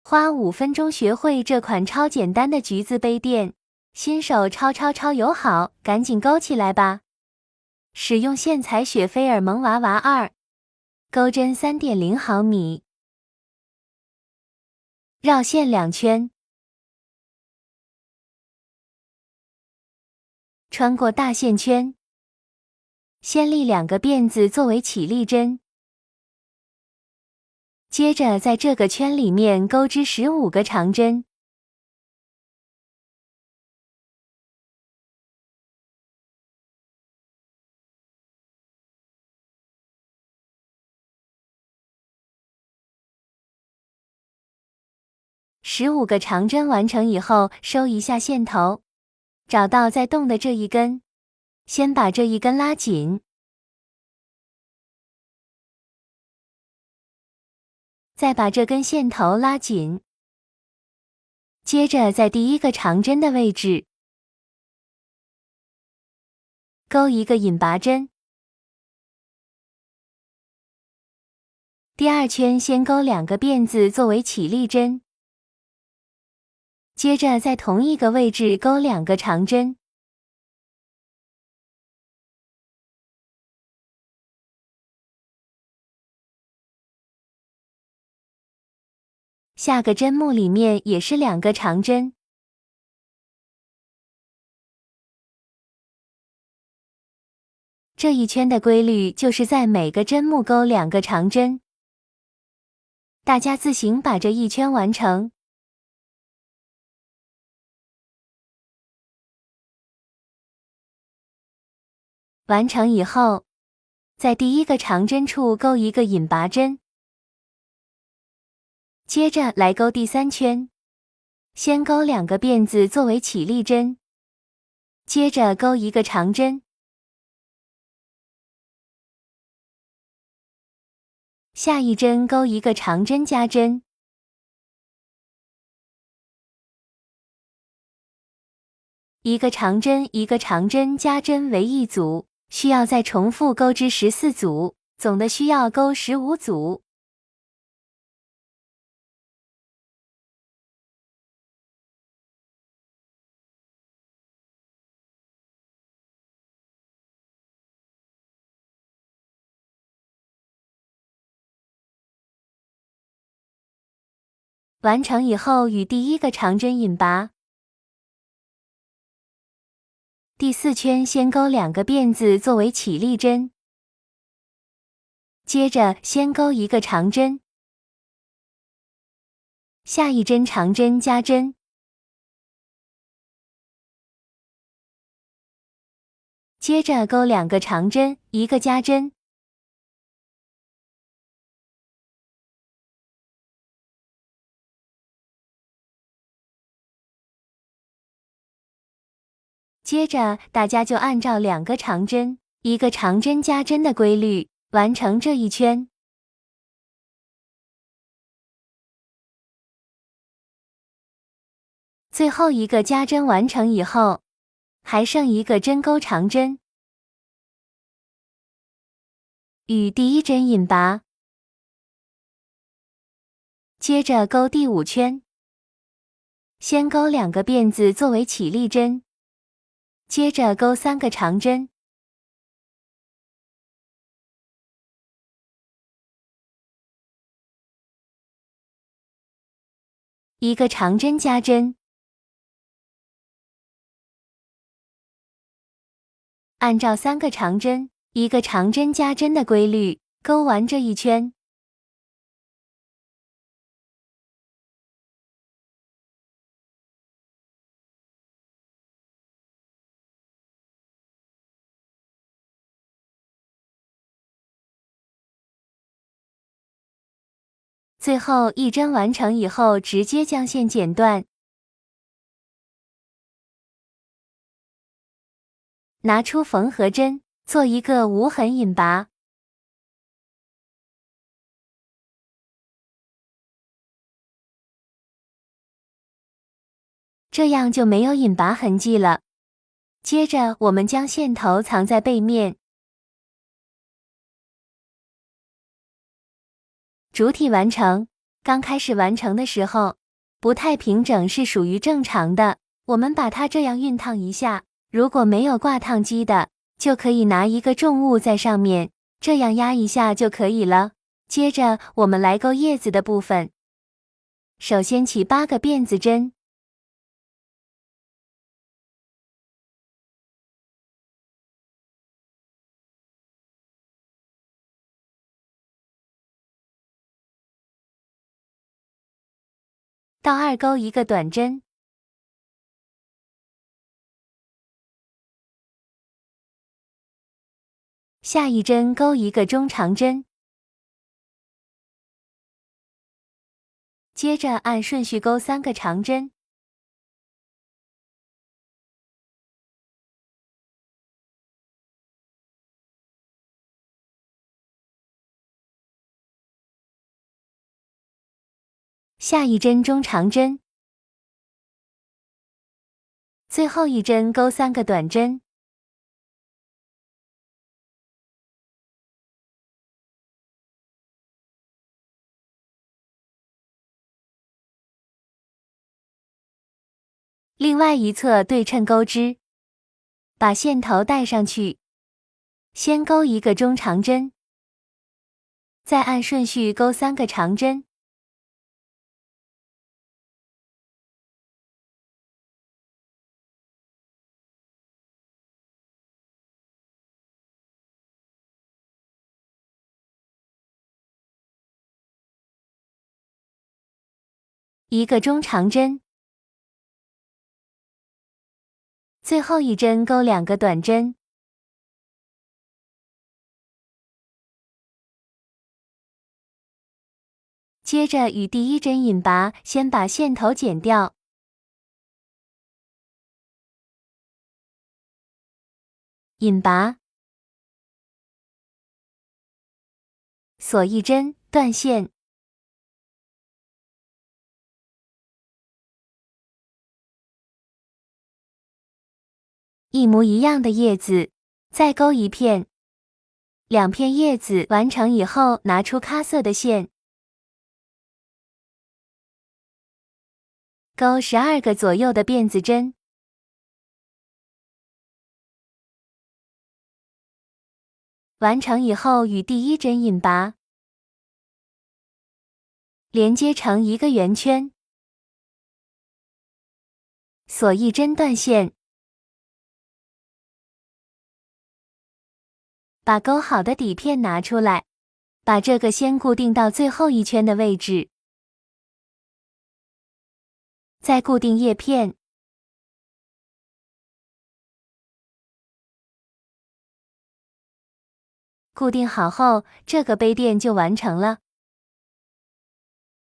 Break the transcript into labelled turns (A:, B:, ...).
A: 花5分钟学会这款超简单的橘子杯垫，新手超友好，赶紧勾起来吧！使用线材雪菲尔萌娃娃2，钩针3.0毫米，绕线2圈，穿过大线圈，先立2个辫子作为起立针。接着在这个圈里面钩织15个长针，15个长针完成以后，收一下线头，找到在动的这一根，先把这一根拉紧，再把这根线头拉紧，接着在第一个长针的位置钩一个引拔针，第2圈先钩2个辫子作为起立针，接着在同一个位置钩2个长针，下个针目里面也是2个长针，这一圈的规律就是在每个针目钩2个长针，大家自行把这一圈完成。完成以后，在第一个长针处钩一个引拔针，接着来钩第3圈，先钩2个辫子作为起立针，接着钩一个长针，下一针钩一个长针加针，一个长针一个长针加针为一组，需要再重复钩织14组，总的需要钩15组。完成以后与第一个长针引拔，第4圈先钩2个辫子作为起立针，接着先钩一个长针，下一针长针加针，接着钩2个长针，一个加针，接着大家就按照2个长针，一个长针加针的规律完成这一圈。最后一个加针完成以后，还剩一个针钩长针，与第1针引拔，接着钩第5圈，先钩2个辫子作为起立针，接着钩3个长针，一个长针加针，按照3个长针，一个长针加针的规律钩完这一圈。最后一针完成以后，直接将线剪断，拿出缝合针，做一个无痕引拔。这样就没有引拔痕迹了。接着我们将线头藏在背面，主体完成，刚开始完成的时候，不太平整是属于正常的。我们把它这样熨烫一下，如果没有挂烫机的，就可以拿一个重物在上面，这样压一下就可以了。接着我们来钩叶子的部分，首先起8个辫子针，到2钩一个短针，下一针钩一个中长针，接着按顺序钩3个长针，下一针中长针，最后一针钩3个短针，另外一侧对称钩织，把线头带上去，先钩一个中长针，再按顺序钩3个长针，一个中长针，最后一针钩2个短针，接着与第一针引拔，先把线头剪掉，引拔，锁一针，断线，一模一样的叶子，再钩一片，2片叶子完成以后，拿出咖色的线，钩12个左右的辫子针，完成以后与第一针引拔，连接成一个圆圈，锁一针断线，把钩好的底片拿出来，把这个先固定到最后一圈的位置，再固定叶片，固定好后，这个杯垫就完成了。